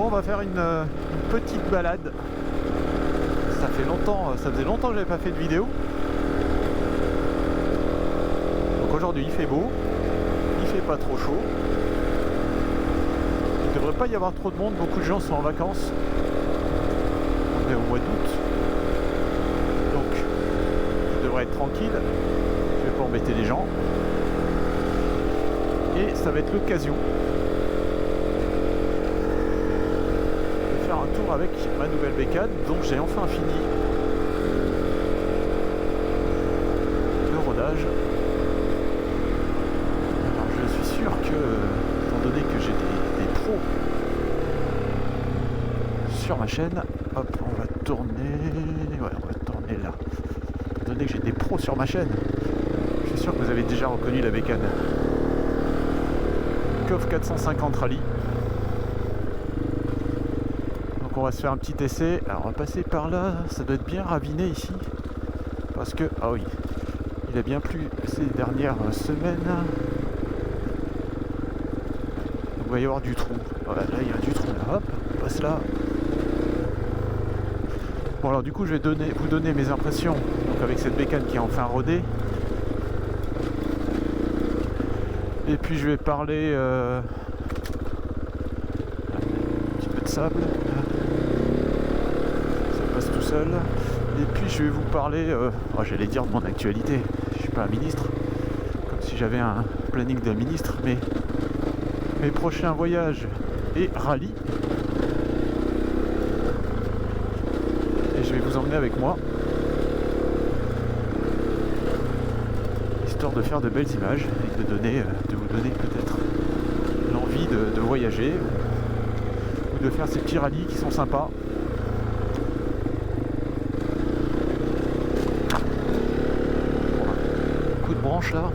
Bon, on va faire une petite balade. Ça faisait longtemps que j'avais pas fait de vidéo. Donc aujourd'hui il fait beau, il fait pas trop chaud. Il devrait pas y avoir trop de monde, beaucoup de gens sont en vacances. On est au mois d'août. Donc je devrais être tranquille. Je vais pas embêter les gens. Et ça va être l'occasion de faire un tour avec ma nouvelle bécane, dont j'ai enfin fini le rodage. Alors je suis sûr que, étant donné que j'ai des pros sur ma chaîne, hop, on va tourner, ouais, on va tourner là. Étant donné que j'ai des pros sur ma chaîne, je suis sûr que vous avez déjà reconnu la bécane. KOF 450 Rally. Donc on va se faire un petit essai. Alors on va passer par là, ça doit être bien raviné ici. Parce que, ah oui, il a bien plu ces dernières semaines. Donc, il va y avoir du trou. Voilà, là il y a du trou là, hop, on passe là. Bon alors du coup je vais vous donner mes impressions donc avec cette bécane qui est enfin rodée. Et puis je vais parler un petit peu de sable, ça passe tout seul. Et puis je vais vous parler, j'allais dire de mon actualité, je suis pas un ministre, comme si j'avais un planning d'un ministre, mais mes prochains voyages et rallye. Et je vais vous emmener avec moi, histoire de faire de belles images et de vous donner peut-être l'envie de voyager ou de faire ces petits rallyes qui sont sympas. Un coup de branche là.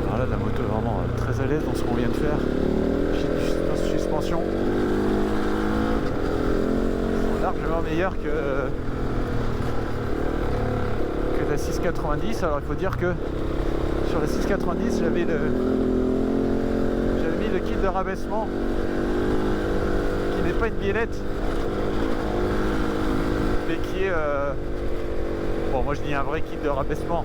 Alors là la moto est vraiment très à l'aise dans ce qu'on vient de faire. Suspension. Largement meilleur que la 690. Alors il faut dire que sur la 690 j'avais mis le kit de rabaissement qui n'est pas une biellette mais qui est bon, moi je dis un vrai kit de rabaissement.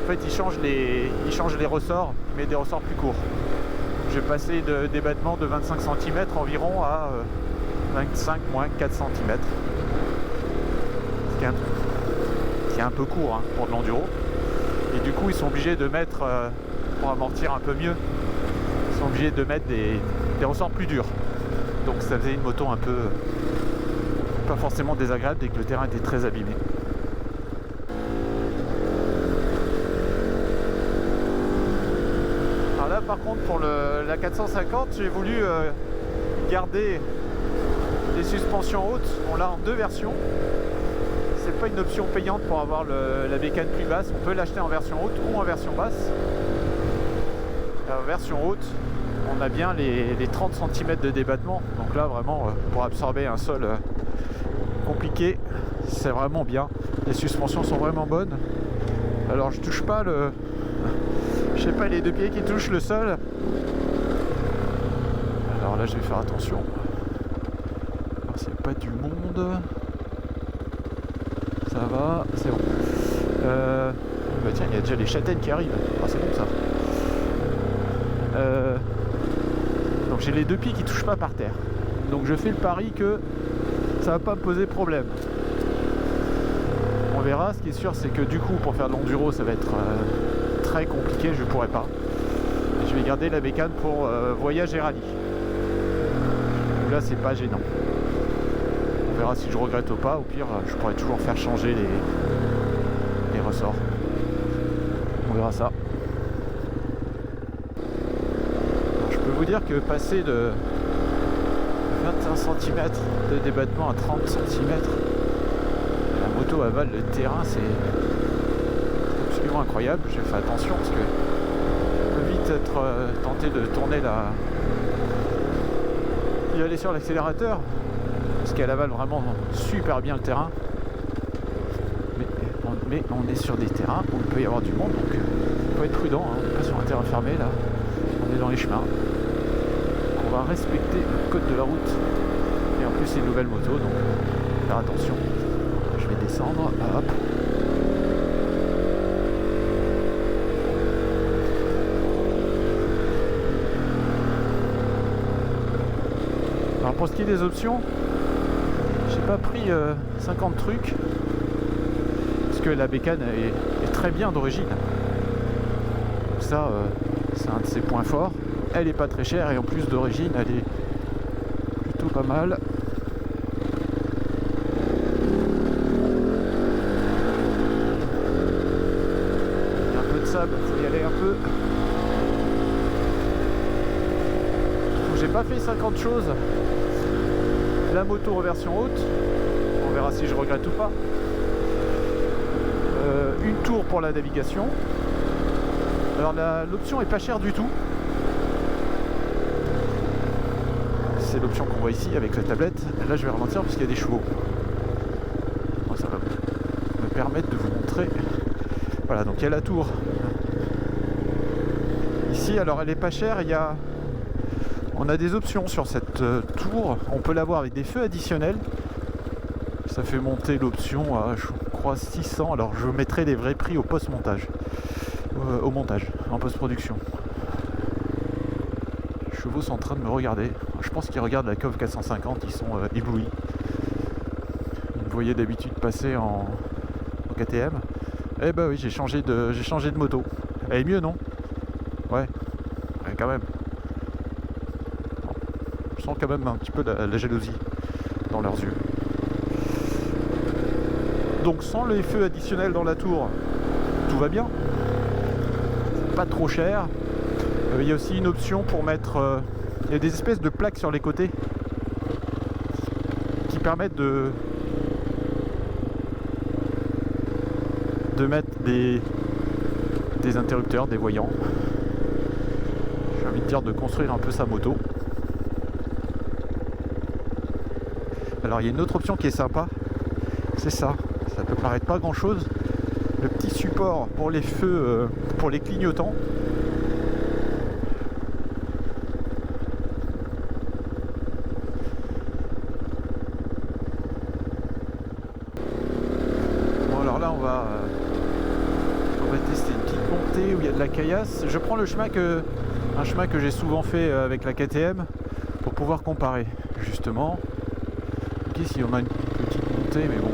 En fait il change les ressorts, il met des ressorts plus courts. J'ai passé des battements de 25 cm environ à 25 moins 4 cm, ce qui est un peu court hein, pour de l'enduro. Et du coup ils sont obligés de mettre, pour amortir un peu mieux, ils sont obligés de mettre des ressorts plus durs. Donc ça faisait une moto un peu pas forcément désagréable dès que le terrain était très abîmé. Alors là par contre pour la 450 j'ai voulu garder les suspensions hautes. On l'a en deux versions. C'est pas une option payante pour avoir la bécane plus basse. On peut l'acheter en version haute ou en version basse. En version haute, on a bien les 30 cm de débattement. Donc là vraiment pour absorber un sol compliqué, c'est vraiment bien. Les suspensions sont vraiment bonnes. Alors je touche pas je sais pas, les deux pieds qui touchent le sol. Alors là je vais faire attention. Pas du monde, ça va, c'est bon. Bah tiens, il y a déjà les châtaignes qui arrivent. Ah, c'est bon ça. Donc j'ai les deux pieds qui touchent pas par terre. Donc je fais le pari que ça va pas me poser problème. On verra. Ce qui est sûr, c'est que du coup, pour faire de l'enduro, ça va être très compliqué. Je pourrais pas. Et je vais garder la bécane pour voyage et rallye. Là, c'est pas gênant. On verra si je regrette ou pas. Au pire je pourrais toujours faire changer les ressorts. On verra ça. Alors, je peux vous dire que passer de 21 cm de débattement à 30 cm, la moto avale le terrain, c'est absolument incroyable. J'ai fait attention parce que je peux vite être tenté de tourner y aller sur l'accélérateur parce qu'elle avale vraiment super bien le terrain, mais on est sur des terrains où il peut y avoir du monde, donc il faut faut être prudent, hein. On n'est pas sur un terrain fermé là, on est dans les chemins. On va respecter le code de la route. Et en plus c'est une nouvelle moto, donc faire attention. Je vais descendre, hop. Alors pour ce qui est des options, j'ai pas pris 50 trucs parce que la bécane est très bien d'origine. Donc ça c'est un de ses points forts. Elle est pas très chère et en plus d'origine elle est plutôt pas mal. Il y a un peu de sable, il faut y aller un peu. Donc j'ai pas fait 50 choses. La moto en version haute, on verra si je regrette ou pas. Une tour pour la navigation. Alors l'option est pas chère du tout. C'est l'option qu'on voit ici avec la tablette. Là je vais ralentir parce qu'il y a des chevaux. Bon, ça va me permettre de vous montrer. Voilà, donc il y a la tour. Ici, alors elle est pas chère, on a des options sur cette tour. On peut l'avoir avec des feux additionnels. Ça fait monter l'option à, je crois, 600. Alors je mettrai les vrais prix au post-montage. Au montage, en post-production. Les chevaux sont en train de me regarder. Je pense qu'ils regardent la COV 450, ils sont éblouis. Ils me voyaient d'habitude passer en KTM. Eh ben oui, j'ai changé de moto. Elle est mieux, non? Ouais, quand même. Je sens quand même un petit peu la jalousie dans leurs yeux. Donc sans les feux additionnels dans la tour, tout va bien. Pas trop cher. Il y a aussi une option pour mettre... il y a des espèces de plaques sur les côtés qui permettent de mettre des interrupteurs, des voyants. J'ai envie de dire de construire un peu sa moto. Alors il y a une autre option qui est sympa, c'est ça. Ça peut paraître pas grand chose. Le petit support pour les feux, pour les clignotants. Bon alors là on va tester une petite montée où il y a de la caillasse. Je prends un chemin que j'ai souvent fait avec la KTM pour pouvoir comparer justement. Ok, ici on a une petite montée mais bon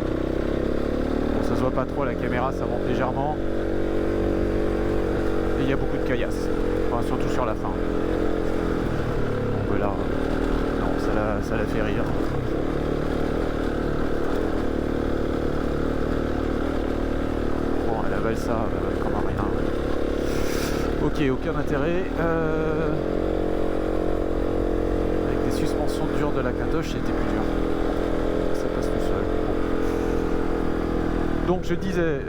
ça se voit pas trop à la caméra, ça monte légèrement. Et il y a beaucoup de caillasse, enfin, surtout sur la fin. Donc voilà, non, ça la fait rire. Bon, elle avale ça comme un rien. Ok, aucun intérêt. Avec des suspensions dures de la Quintoche, c'était plus dur. Ça passe tout seul. Donc je disais,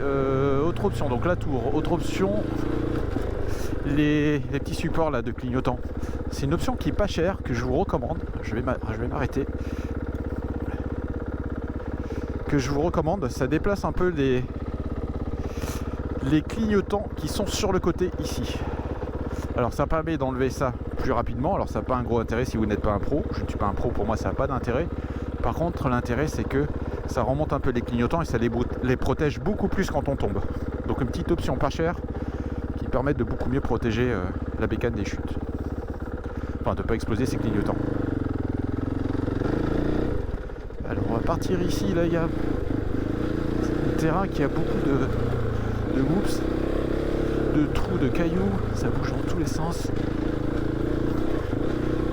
autre option, donc la tour, autre option, les petits supports là de clignotants. C'est une option qui est pas chère, que je vous recommande. Je vais m'arrêter. Que je vous recommande, ça déplace un peu les clignotants qui sont sur le côté ici. Alors ça permet d'enlever ça plus rapidement. Alors ça n'a pas un gros intérêt si vous n'êtes pas un pro. Je ne suis pas un pro, pour moi ça n'a pas d'intérêt. Par contre l'intérêt c'est que ça remonte un peu les clignotants et ça les protège beaucoup plus quand on tombe. Donc une petite option pas chère qui permet de beaucoup mieux protéger la bécane des chutes. Enfin de ne pas exploser ces clignotants. Alors on va partir ici, là il y a un terrain qui a beaucoup de whoops, de trous, de cailloux, ça bouge dans tous les sens.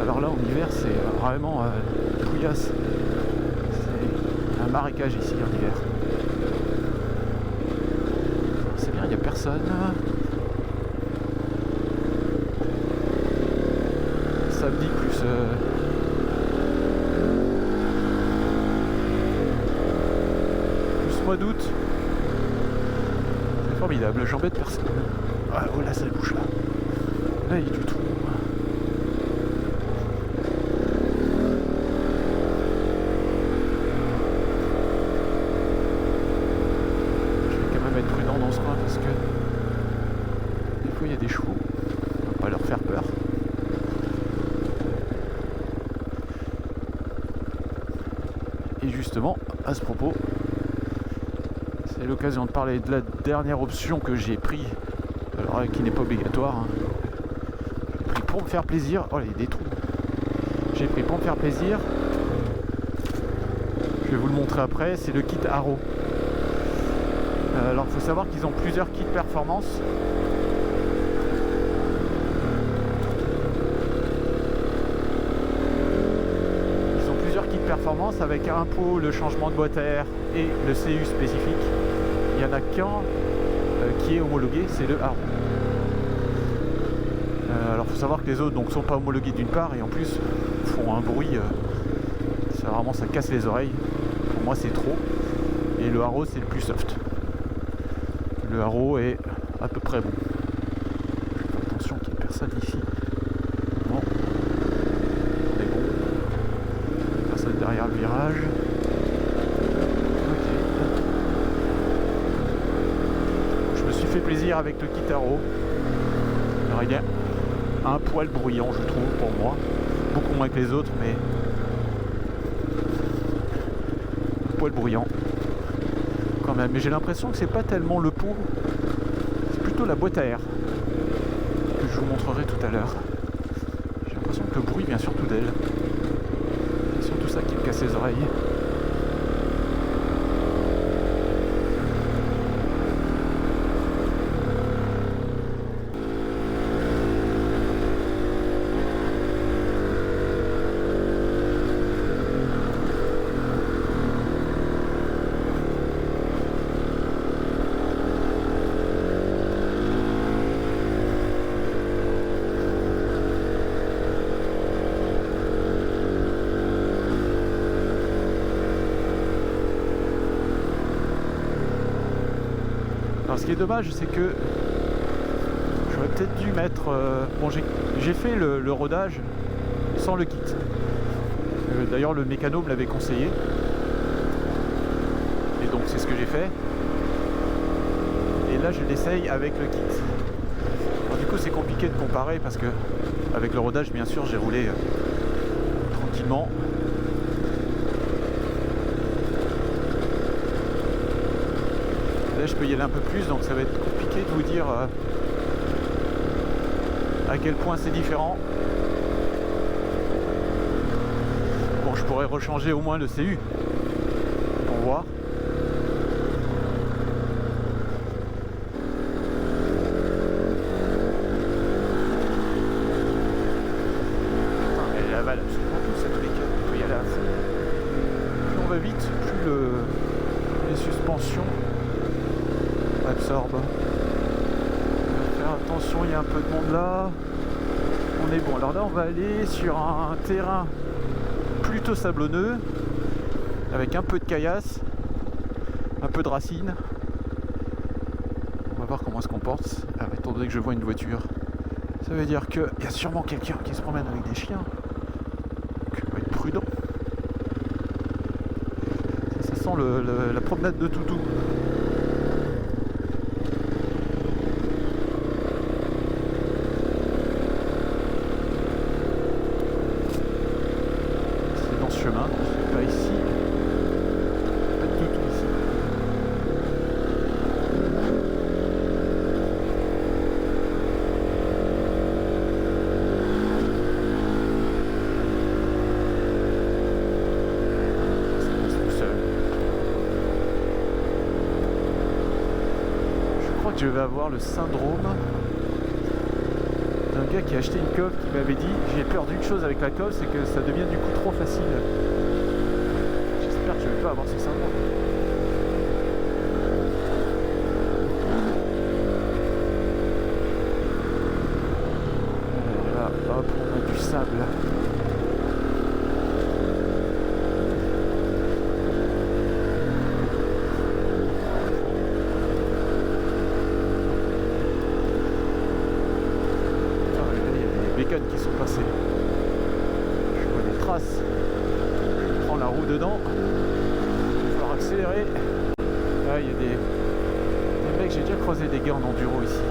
Alors là en hiver c'est vraiment bouillasse. Un marécage ici en hiver. C'est bien, il n'y a personne. Samedi plus mois d'août. C'est formidable, j'embête personne. Ah, oh là ça bouge là. Là il y a du trou. fois il y a des chevaux, on va pas leur faire peur. Et justement, à ce propos, c'est l'occasion de parler de la dernière option que j'ai pris, alors qui n'est pas obligatoire. Hein. J'ai pris pour me faire plaisir. Oh, il y a des trous. J'ai pris pour me faire plaisir. Je vais vous le montrer après. C'est le kit Haro. Alors, il faut savoir qu'ils ont plusieurs kits performance. Performance avec un pot, le changement de boîte à air et le CU spécifique. Il n'y en a qu'un qui est homologué, c'est le Haro. Alors il faut savoir que les autres donc sont pas homologués d'une part et en plus font un bruit, ça, vraiment ça casse les oreilles. Pour moi c'est trop. Et le Haro c'est le plus soft. Le Haro est à peu près bon. Attention qu'il n'y ait personne ici. Bon. On est bon. Derrière le virage. Okay. Je me suis fait plaisir avec le kit Haro. Alors il est un poil bruyant je trouve pour moi. Beaucoup moins que les autres mais un poil bruyant quand même. Mais j'ai l'impression que c'est pas tellement le pot, c'est plutôt la boîte à air que je vous montrerai tout à l'heure. J'ai l'impression que le bruit vient surtout d'elle. Tout ça qui me casse les oreilles. Alors ce qui est dommage c'est que j'aurais peut-être dû mettre... bon j'ai fait le rodage sans le kit. D'ailleurs le mécano me l'avait conseillé. Et donc c'est ce que j'ai fait. Et là je l'essaye avec le kit. Alors, du coup c'est compliqué de comparer parce que avec le rodage bien sûr j'ai roulé tranquillement. Là je peux y aller un peu plus donc ça va être compliqué de vous dire à quel point c'est différent. Bon je pourrais rechanger au moins le CU pour voir. Putain, mais elle avale absolument tout cette brique, il faut y aller à fond. Plus on va vite, plus les suspensions absorbe. Faire attention, il y a un peu de monde là. On est bon. Alors là, on va aller sur un terrain plutôt sablonneux, avec un peu de caillasse, un peu de racines. On va voir comment elle se comporte. Alors, étant donné que je vois une voiture, ça veut dire qu'il y a sûrement quelqu'un qui se promène avec des chiens. Donc, on va être prudent. Ça sent la promenade de toutou. Chemin, pas ici, pas de tout ici. Ça passe tout seul. Je crois que je vais avoir le syndrome d'un gars qui a acheté une coque qui m'avait dit j'ai peur d'une chose avec la coque, c'est que ça devient du coup trop facile. J'espère que je vais pas avoir ce syndrome. Et là, hop, on a du sable. Qui sont passés. Je vois des traces. Je prends la roue dedans. Il va falloir accélérer. Là, il y a des mecs, j'ai déjà croisé des gars en enduro ici.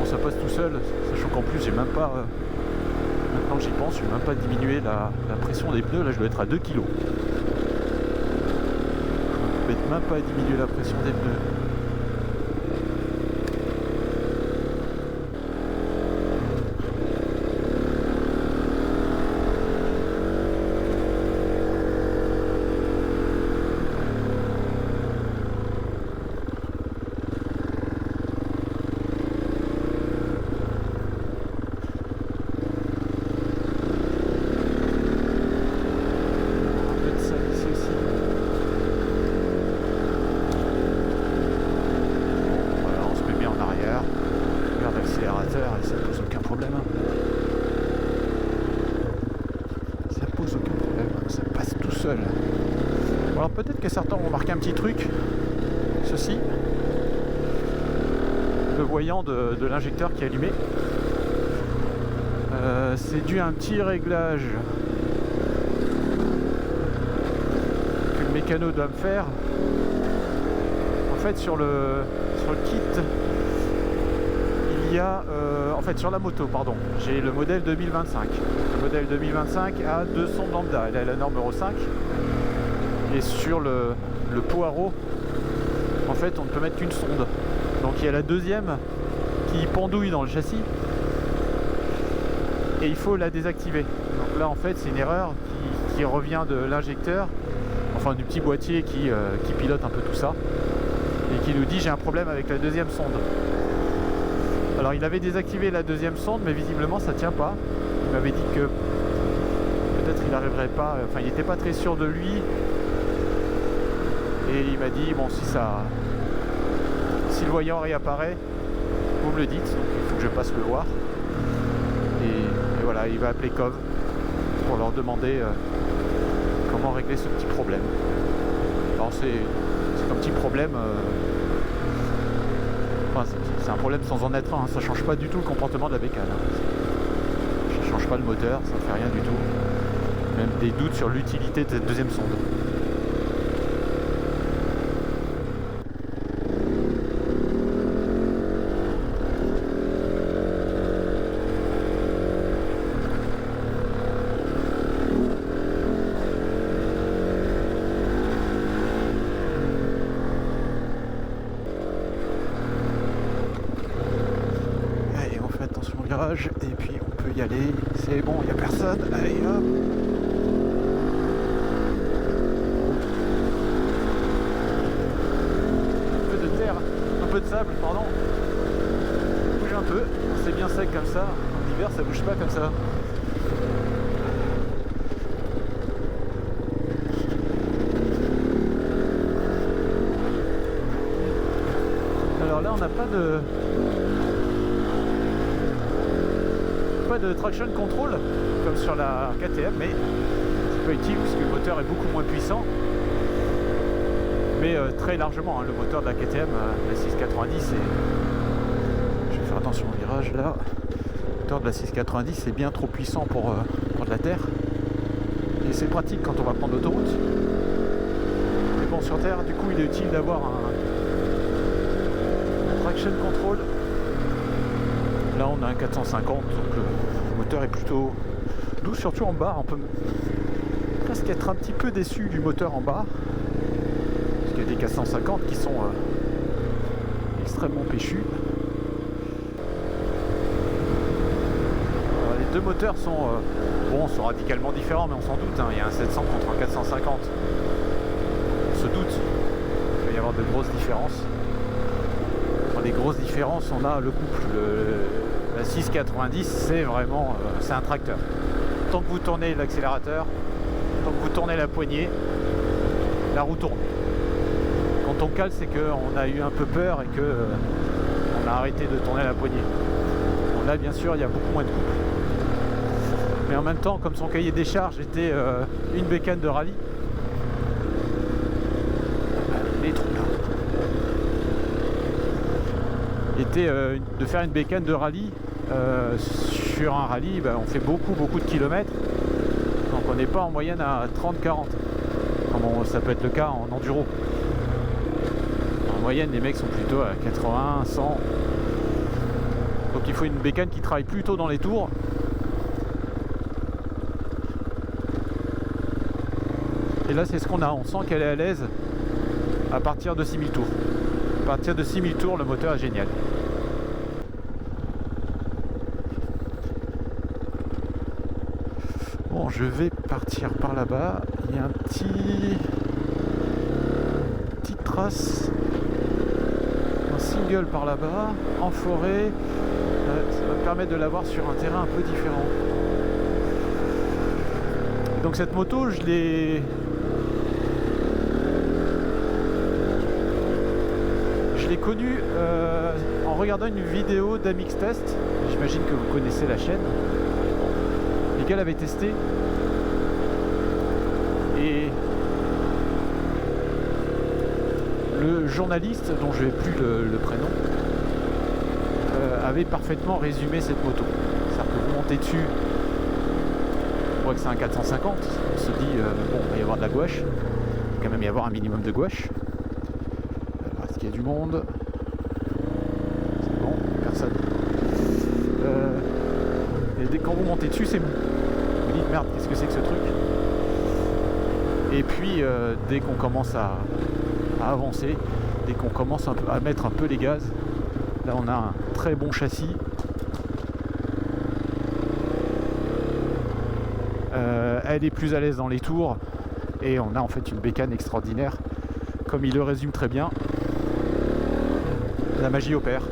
ça passe tout seul, sachant qu'en plus j'ai même pas, maintenant que j'y pense, je vais même pas diminuer la pression des pneus. Là je dois être à 2 kg. Je vais même pas diminuer la pression des pneus. Et ça pose aucun problème. Ça pose aucun problème, ça passe tout seul. Bon, alors peut-être que certains ont remarqué un petit truc. Ceci, le voyant de l'injecteur qui est allumé. C'est dû à un petit réglage que le mécano doit me faire. En fait sur le kit, il y a en fait sur la moto, pardon, j'ai le modèle 2025. Le modèle 2025 a 2 sondes lambda, elle a la norme Euro 5. Et sur le Poirot, en fait on ne peut mettre qu'une sonde. Donc il y a la deuxième qui pendouille dans le châssis et il faut la désactiver. Donc là en fait c'est une erreur qui revient de l'injecteur, enfin du petit boîtier qui pilote un peu tout ça et qui nous dit j'ai un problème avec la deuxième sonde. Alors il avait désactivé la deuxième sonde mais visiblement ça tient pas. Il m'avait dit que peut-être il n'arriverait pas, enfin il n'était pas très sûr de lui. Et il m'a dit bon si le voyant réapparaît, vous me le dites, donc il faut que je passe le voir. Et voilà, il va appeler COV pour leur demander comment régler ce petit problème. Alors c'est un petit problème. C'est un problème sans en être un, hein. Ça change pas du tout le comportement de la bécane. Hein. Ça change pas le moteur, ça fait rien du tout. Même des doutes sur l'utilité de cette deuxième sonde. Et puis on peut y aller, c'est bon, il n'y a personne, allez hop. Un peu de terre, un peu de sable, pardon. Bouge un peu, c'est bien sec comme ça, en hiver ça bouge pas comme ça. Alors là on n'a pas de traction control comme sur la KTM, mais c'est pas utile puisque le moteur est beaucoup moins puissant, mais très largement hein, le moteur de la KTM, la 690, je vais faire attention au virage là, le moteur de la 690 est bien trop puissant pour de la terre et c'est pratique quand on va prendre l'autoroute, mais bon sur terre du coup il est utile d'avoir un traction control. Là on a un 450, donc le moteur est plutôt doux, surtout en bas. On peut presque être un petit peu déçu du moteur en bas, parce qu'il y a des 450 qui sont extrêmement péchus. Alors, les deux moteurs sont radicalement différents, mais on s'en doute, hein. Il y a un 700 contre un 450. On se doute qu'il va y avoir de grosses différences. Dans les grosses différences, on a le couple. La 690, c'est vraiment c'est un tracteur. Tant que vous tournez l'accélérateur, tant que vous tournez la poignée, la roue tourne. Quand on cale, c'est qu'on a eu un peu peur et que on a arrêté de tourner la poignée. Bon, là, bien sûr, il y a beaucoup moins de couple. Mais en même temps, comme son cahier des charges était une bécane de rallye, les trous là, était de faire une bécane de rallye. Sur un rallye, on fait beaucoup de kilomètres, donc on n'est pas en moyenne à 30-40 comme ça peut être le cas en enduro. En moyenne les mecs sont plutôt à 80, 100. Donc il faut une bécane qui travaille plutôt dans les tours. Et là c'est ce qu'on a, on sent qu'elle est à l'aise à partir de 6000 tours. À partir de 6000 tours, le moteur est génial. Bon, je vais partir par là-bas. Il y a petite trace, un single par là-bas, en forêt. Ça va me permettre de l'avoir sur un terrain un peu différent. Et donc cette moto, je l'ai connue en regardant une vidéo d'Amix Test. J'imagine que vous connaissez la chaîne. Les gars l'avaient testé. Et le journaliste, dont je n'ai plus le prénom, avait parfaitement résumé cette moto. C'est-à-dire que vous montez dessus, on voit que c'est un 450, on se dit, bon, il va y avoir de la gouache, il va quand même y avoir un minimum de gouache. Alors, est-ce qu'il y a du monde? C'est bon, personne. Et dès quand vous montez dessus, c'est mou. Vous dites, merde, qu'est-ce que c'est que ce truc? Et puis, dès qu'on commence à avancer, dès qu'on commence à mettre un peu les gaz, là on a un très bon châssis. Elle est plus à l'aise dans les tours et on a en fait une bécane extraordinaire. Comme il le résume très bien, la magie opère.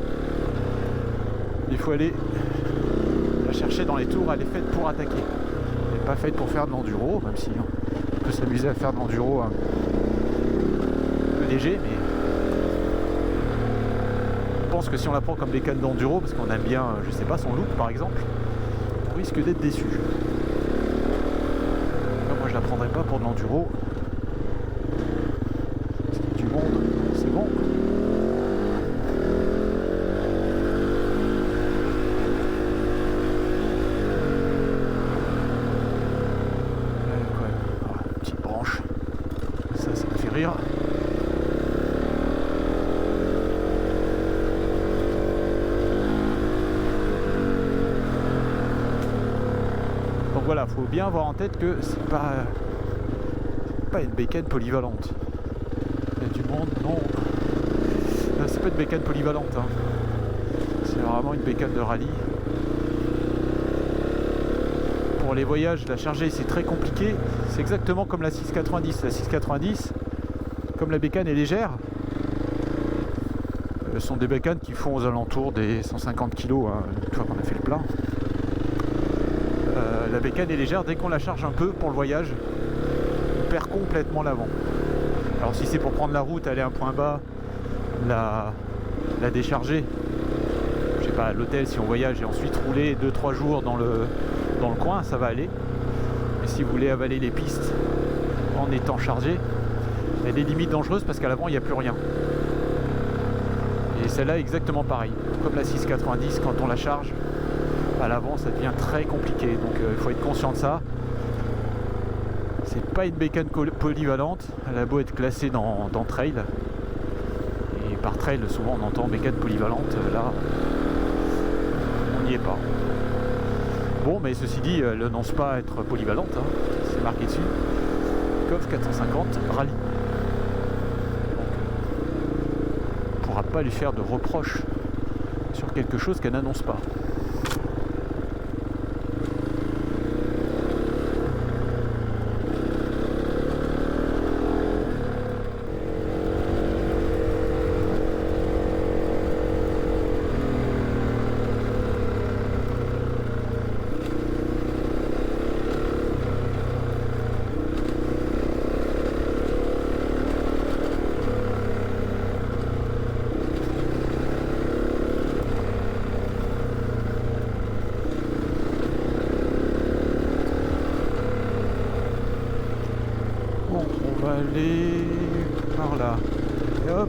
Il faut aller la chercher dans les tours, elle est faite pour attaquer. Elle n'est pas faite pour faire de l'enduro, même si on peut s'amuser à faire de l'enduro un peu léger, mais je pense que si on la prend comme bécane d'enduro, parce qu'on aime bien, je sais pas, son look par exemple, on risque d'être déçu. Moi je la prendrai pas pour de l'enduro. Du monde, c'est bon. Petite branche, ça me fait rire. Donc voilà, faut bien avoir en tête que c'est pas une bécane polyvalente. Il y a du monde, non. C'est pas une bécane polyvalente, hein. C'est vraiment une bécane de rallye. Pour les voyages, la charger c'est très compliqué. C'est exactement comme la 690. La 690, comme la bécane est légère, ce sont des bécanes qui font aux alentours des 150 kg, hein, une fois qu'on a fait le plein. La bécane est légère, dès qu'on la charge un peu pour le voyage, on perd complètement l'avant. Alors si c'est pour prendre la route, aller à un point bas, la décharger, je sais pas, à l'hôtel si on voyage et ensuite rouler 2-3 jours dans le coin, ça va aller. Mais si vous voulez avaler les pistes en étant chargé, elle est limite dangereuse parce qu'à l'avant il n'y a plus rien. Et celle-là est exactement pareil. Comme la 690, quand on la charge, à l'avant ça devient très compliqué. Donc il faut être conscient de ça. C'est pas une bécane polyvalente, elle a beau être classée dans trail. Et par trail, souvent on entend bécane polyvalente, là on n'y est pas. Bon, mais ceci dit, elle n'annonce pas être polyvalente, hein. C'est marqué dessus. KOF 450 Rallye. Donc, on ne pourra pas lui faire de reproches sur quelque chose qu'elle n'annonce pas. Aller par là et hop.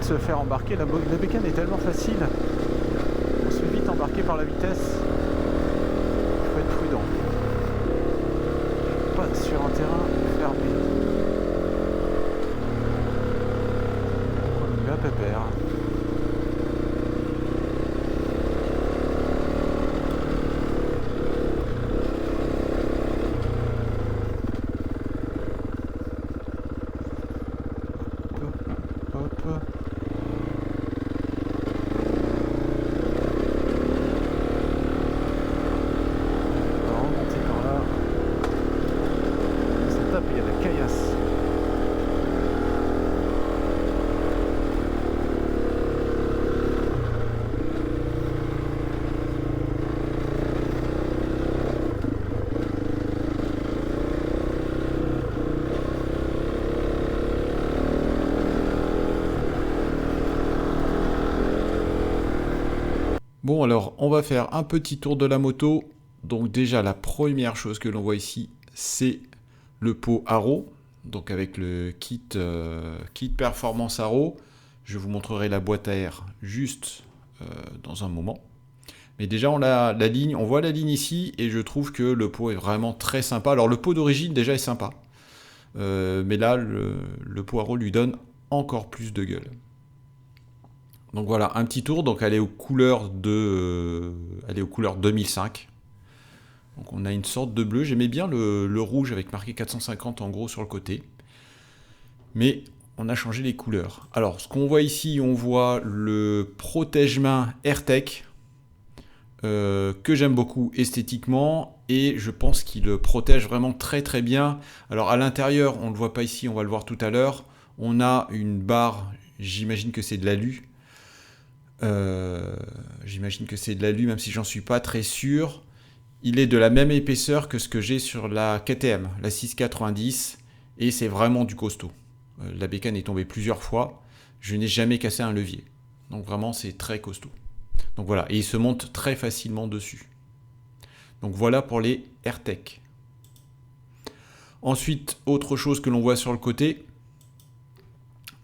se faire embarquer. La bécane est tellement facile. On se fait vite embarquer par la vitesse. Il faut être prudent. Pas sur un terrain fermé. On y va pépère. Bon alors, on va faire un petit tour de la moto. Donc déjà, la première chose que l'on voit ici, c'est le pot Haro. Donc avec le kit Performance Haro. Je vous montrerai la boîte à air juste dans un moment. Mais déjà, on a la ligne, on voit la ligne ici et je trouve que le pot est vraiment très sympa. Alors le pot d'origine déjà est sympa. Mais là, le pot Haro lui donne encore plus de gueule. Donc voilà, un petit tour, donc elle est aux couleurs 2005. Donc on a une sorte de bleu, j'aimais bien le rouge avec marqué 450 en gros sur le côté. Mais on a changé les couleurs. Alors ce qu'on voit ici, on voit le protège-main AirTech, que j'aime beaucoup esthétiquement, et je pense qu'il protège vraiment très très bien. Alors à l'intérieur, on ne le voit pas ici, on va le voir tout à l'heure, on a une barre, j'imagine que c'est de l'alu. Même si j'en suis pas très sûr. Il est de la même épaisseur que ce que j'ai sur la KTM, la 690, et c'est vraiment du costaud. La bécane est tombée plusieurs fois, je n'ai jamais cassé un levier. Donc vraiment c'est très costaud. Donc voilà, et il se monte très facilement dessus. Donc voilà pour les AirTech. Ensuite, autre chose que l'on voit sur le côté,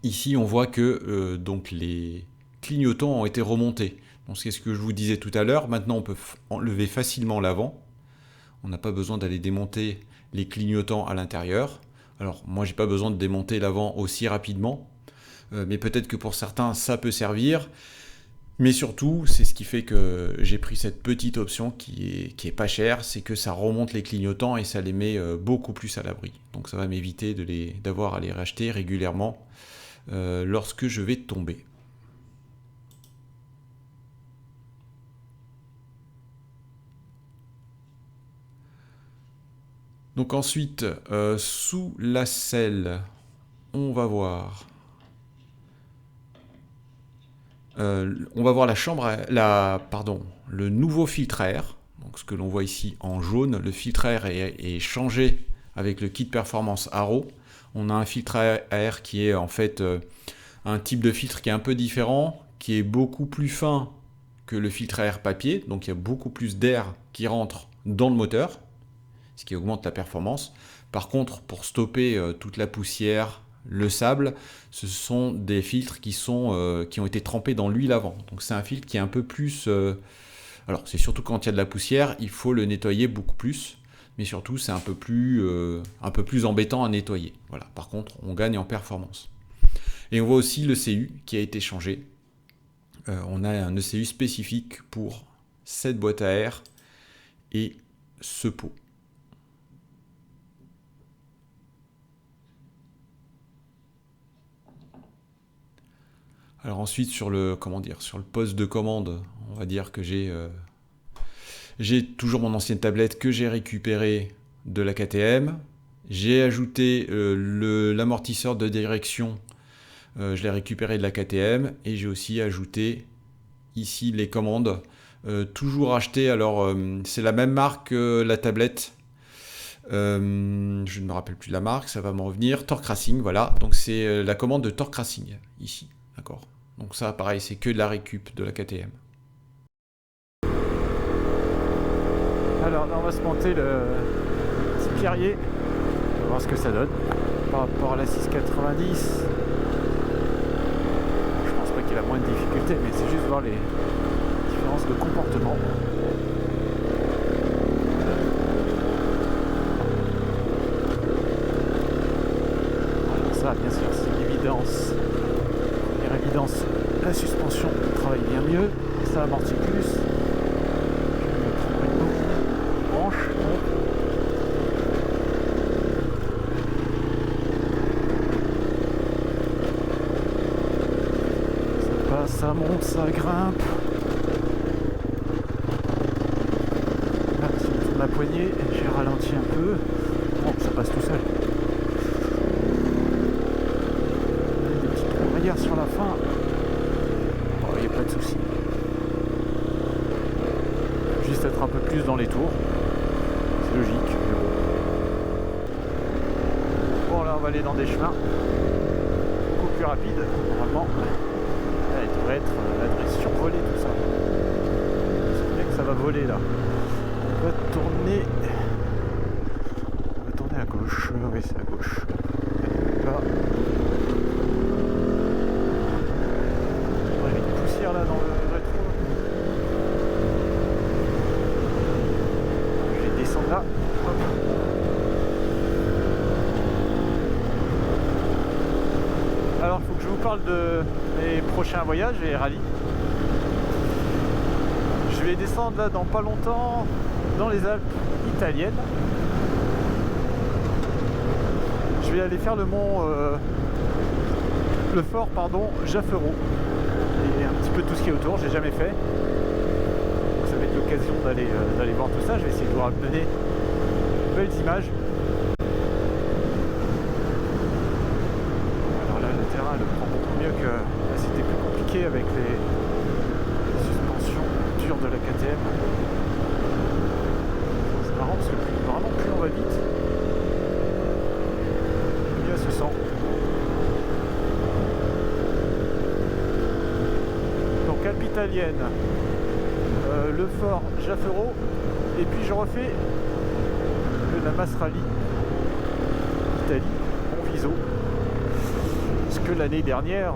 ici on voit que donc les clignotants ont été remontés. Donc c'est ce que je vous disais tout à l'heure. Maintenant, on peut enlever facilement l'avant. On n'a pas besoin d'aller démonter les clignotants à l'intérieur. Alors, moi, j'ai pas besoin de démonter l'avant aussi rapidement. Mais peut-être que pour certains, ça peut servir. Mais surtout, c'est ce qui fait que j'ai pris cette petite option qui est pas chère. C'est que ça remonte les clignotants et ça les met beaucoup plus à l'abri. Donc, ça va m'éviter d'avoir à les racheter régulièrement lorsque je vais tomber. Donc ensuite, sous la selle, on va voir la chambre, le nouveau filtre à air. Donc ce que l'on voit ici en jaune, le filtre à air est changé avec le kit Performance Haro. On a un filtre à air qui est en fait un type de filtre qui est un peu différent, qui est beaucoup plus fin que le filtre à air papier. Donc il y a beaucoup plus d'air qui rentre dans le moteur, ce qui augmente la performance. Par contre, pour stopper toute la poussière, le sable, ce sont des filtres qui ont été trempés dans l'huile avant. Donc c'est un filtre qui est un peu plus... alors c'est surtout quand il y a de la poussière, il faut le nettoyer beaucoup plus. Mais surtout, c'est un peu plus embêtant à nettoyer. Voilà. Par contre, on gagne en performance. Et on voit aussi l'ECU qui a été changé. On a un ECU spécifique pour cette boîte à air et ce pot. Alors ensuite sur le poste de commande, on va dire que j'ai toujours mon ancienne tablette que j'ai récupérée de la KTM. J'ai ajouté l'amortisseur de direction, je l'ai récupéré de la KTM, et j'ai aussi ajouté ici les commandes, toujours achetées. Alors c'est la même marque que la tablette. Je ne me rappelle plus de la marque, ça va m'en revenir. Torque Racing, voilà. Donc c'est la commande de Torque Racing ici, d'accord. Donc ça, pareil, c'est que de la récup de la KTM. Alors là, on va se monter le petit pierrier. On va voir ce que ça donne par rapport à la 690. qu'il a moins de difficultés, mais c'est juste voir les différences de comportement. Alors ça, bien sûr, c'est une évidence. Première évidence, la suspension travaille bien mieux, ça amortit plus. Je vais prendre une branche. Ça monte, ça grimpe. Là, si on tourne la poignée, j'ai ralenti un peu. Bon, ça passe tout seul. Des petites rouillères sur la fin. Il n'y a pas de souci. Juste être un peu plus dans les tours. C'est logique, mais bon. Bon, là, on va aller dans des chemins beaucoup plus rapides, normalement. Elle devrait être la direction volée, tout ça. C'est bien que ça va voler là. On va tourner. On va tourner à gauche. Oui, c'est à gauche. Là. Il y a une poussière là dans le rétro. Je vais descendre là. Hop. Alors, il faut que je vous parle de mes prochains voyages et rallyes. Je vais descendre là dans pas longtemps dans les Alpes italiennes. Je vais aller faire le fort Jaffero et un petit peu tout ce qui est autour. J'ai jamais fait. Donc ça va être l'occasion d'aller voir tout ça. Je vais essayer de vous ramener de belles images. Le terrain le prend beaucoup mieux que là, c'était plus compliqué avec les suspensions dures de la KTM. C'est marrant parce que plus on va vite, mieux elle se sent. Donc Alpes italiennes, le fort Jaffero, et puis je refais la Mass Rally Italie, Monviso. Que l'année dernière,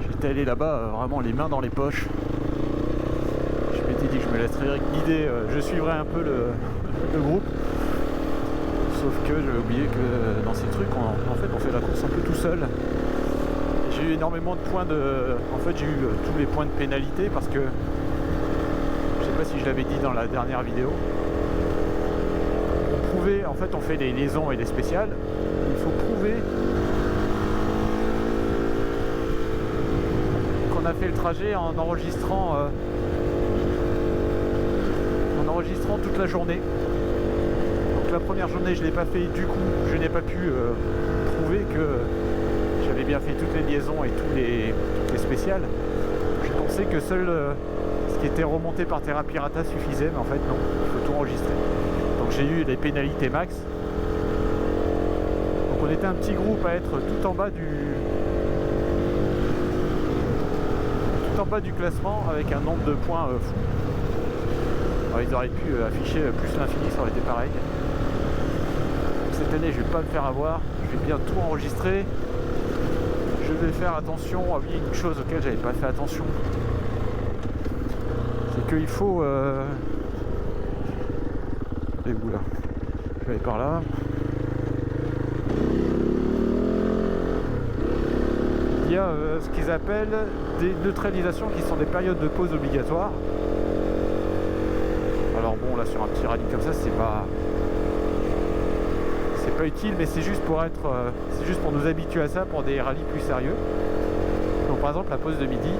j'étais allé là-bas vraiment les mains dans les poches. Je m'étais dit que je me laisserais guider, je suivrais un peu le groupe. Sauf que j'avais oublié que dans ces trucs, en fait, on fait la course un peu tout seul. J'ai eu énormément de points En fait, j'ai eu tous les points de pénalité parce que je sais pas si je l'avais dit dans la dernière vidéo. En fait, on fait des liaisons et des spéciales. Il faut prouver qu'on a fait le trajet en enregistrant toute la journée. Donc la première journée, je ne l'ai pas fait. Du coup, je n'ai pas pu prouver que j'avais bien fait toutes les liaisons et toutes les spéciales. Je pensais que seul ce qui était remonté par Terra Pirata suffisait, mais en fait non, il faut tout enregistrer. Donc j'ai eu les pénalités max. Donc on était un petit groupe à être tout en bas du classement avec un nombre de points fou. Alors ils auraient pu afficher plus l'infini, ça aurait été pareil. Donc cette année je vais pas me faire avoir, je vais bien tout enregistrer. Je vais faire attention. Ah oui, une chose auquel j'avais pas fait attention, c'est qu'il faut et où là? Je vais aller par là. Il y a ce qu'ils appellent des neutralisations qui sont des périodes de pause obligatoires. Alors bon, là sur un petit rallye comme ça, c'est pas utile, mais c'est juste pour nous habituer à ça pour des rallyes plus sérieux. Donc par exemple la pause de midi,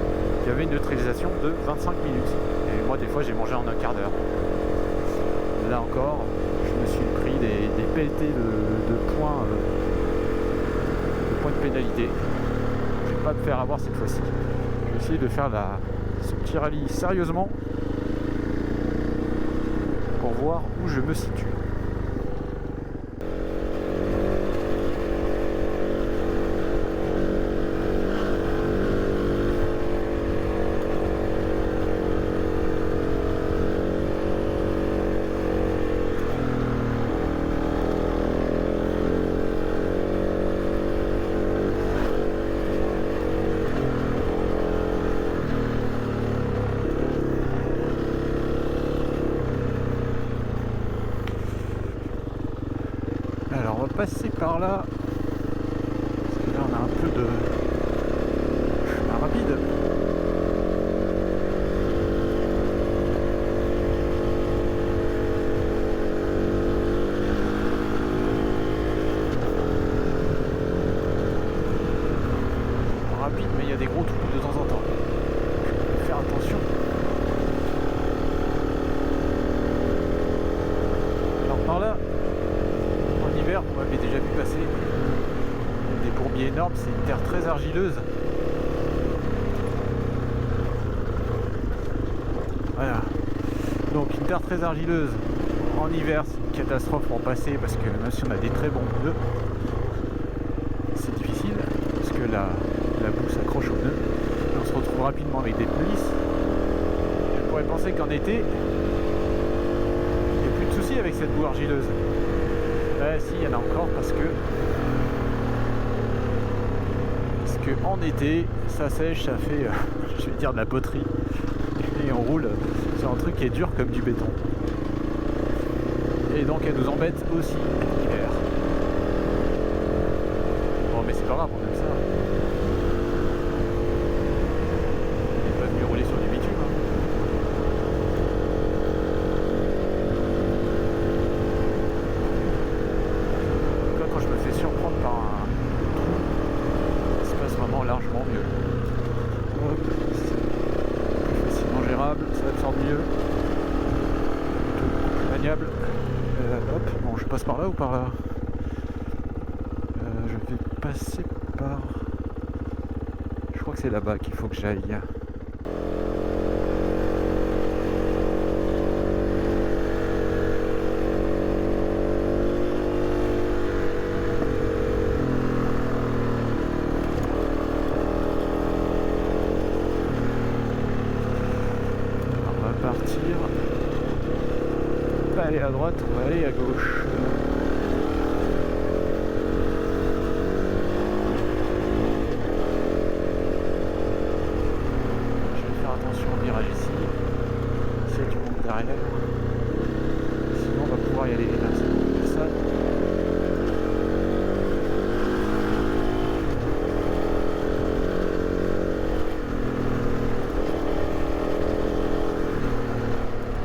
il y avait une neutralisation de 25 minutes. Et moi des fois j'ai mangé en un quart d'heure. Là encore, je me suis pris des pelletés de points de pénalité. Je vais pas me faire avoir cette fois-ci. Je vais essayer de faire ce petit rallye sérieusement pour voir où je me situe. Alors on va passer par là. Parce que là on a un peu de chemin rapide. Rapide, mais il y a des gros trous de temps en temps. Faut faire attention. Alors par là, en hiver, vous m'avez déjà vu passer des bourbiers énormes, c'est une terre très argileuse. Voilà. Donc une terre très argileuse en hiver, c'est une catastrophe pour passer parce que même si on a des très bons pneus, c'est difficile parce que la boue s'accroche aux pneus. Et on se retrouve rapidement avec des pneus lisses. On pourrait penser qu'en été, il n'y a plus de soucis avec cette boue argileuse. Si, il y en a encore parce que en été, ça sèche, ça fait, je vais dire, de la poterie. Et on roule sur un truc qui est dur comme du béton. Et donc elle nous embête aussi l'hiver. Bon, mais c'est pas grave, on aime ça. On n'est pas venu rouler sur du bitume. Quand je me fais surprendre par un trou, ça se passe vraiment largement mieux. Hop, c'est plus facilement gérable, ça absorbe mieux, plus maniable. Hop, bon, je passe par là ou par là? Je vais passer par... Je crois que c'est là-bas qu'il faut que j'aille. Partir, pas aller à droite, on va aller à gauche. Je vais faire attention au virage ici, s'il y a du monde derrière, sinon on va pouvoir y aller. Là c'est bon, personne.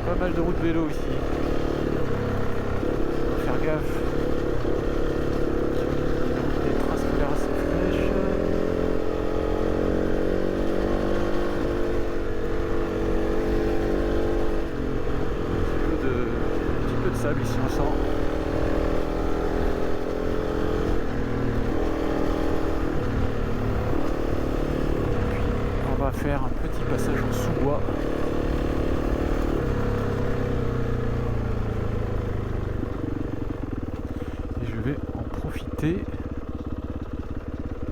Pas mal de routes vélo ici. Faut faire gaffe. Les traces qui ont l'air assez fraîches. Un petit peu de sable ici on sent. On va faire un petit passage en sous-bois.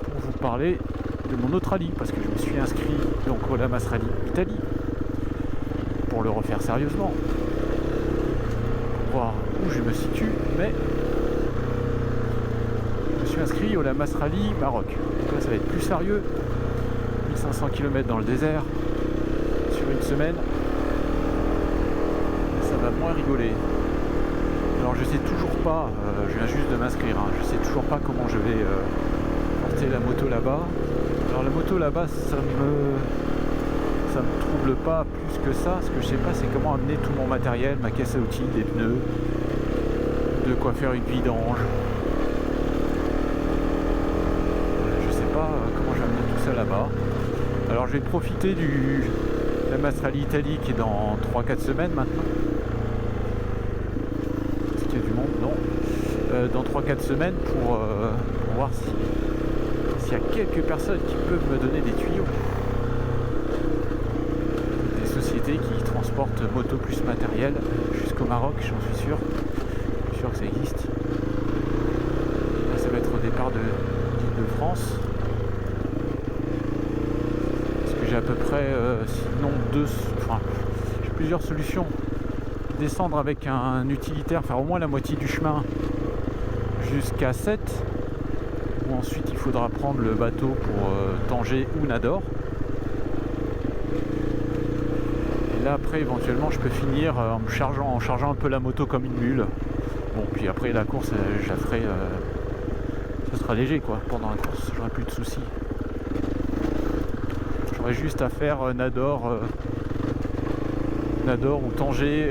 Pour vous parler de mon autre rallye parce que je me suis inscrit donc au Lamas Rally Italie pour le refaire sérieusement pour voir où je me situe, mais je me suis inscrit au Lamas Rally Maroc. Donc là ça va être plus sérieux, 1500 km dans le désert sur une semaine, ça va moins rigoler. Alors je sais toujours pas, je viens juste de m'inscrire, hein, je sais toujours pas comment je vais porter la moto là-bas. Alors la moto là-bas ça me trouble pas plus que ça, ce que je sais pas c'est comment amener tout mon matériel, ma caisse à outils, des pneus, de quoi faire une vidange. Je sais pas comment je vais amener tout ça là-bas. Alors je vais profiter du Lamas Rally Italie qui est dans 3-4 semaines maintenant. Dans 3-4 semaines pour voir s'il y a quelques personnes qui peuvent me donner des tuyaux. Des sociétés qui transportent moto plus matériel jusqu'au Maroc, j'en suis sûr. Je suis sûr que ça existe. Là, ça va être au départ d'Île-de-France. Parce que j'ai à peu près, sinon j'ai plusieurs solutions. Descendre avec un utilitaire, faire au moins la moitié du chemin jusqu'à 7, où ensuite il faudra prendre le bateau pour Tanger ou Nador. Et là après éventuellement je peux finir en chargeant un peu la moto comme une mule Bon, puis après la course, je la ferai, ce sera léger quoi. Pendant la course, j'aurai plus de soucis. J'aurai juste à faire Nador ou Tanger.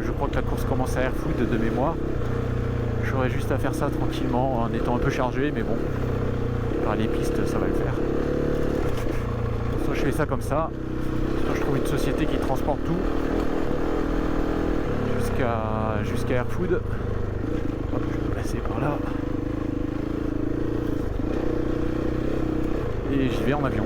Je crois que la course commence à Airfood de mémoire. J'aurai juste à faire ça tranquillement en étant un peu chargé, mais bon, par les pistes, ça va le faire. Soit je fais ça comme ça, soit je trouve une société qui transporte tout jusqu'à Airfood. Hop, je vais passer par là. Et j'y vais en avion.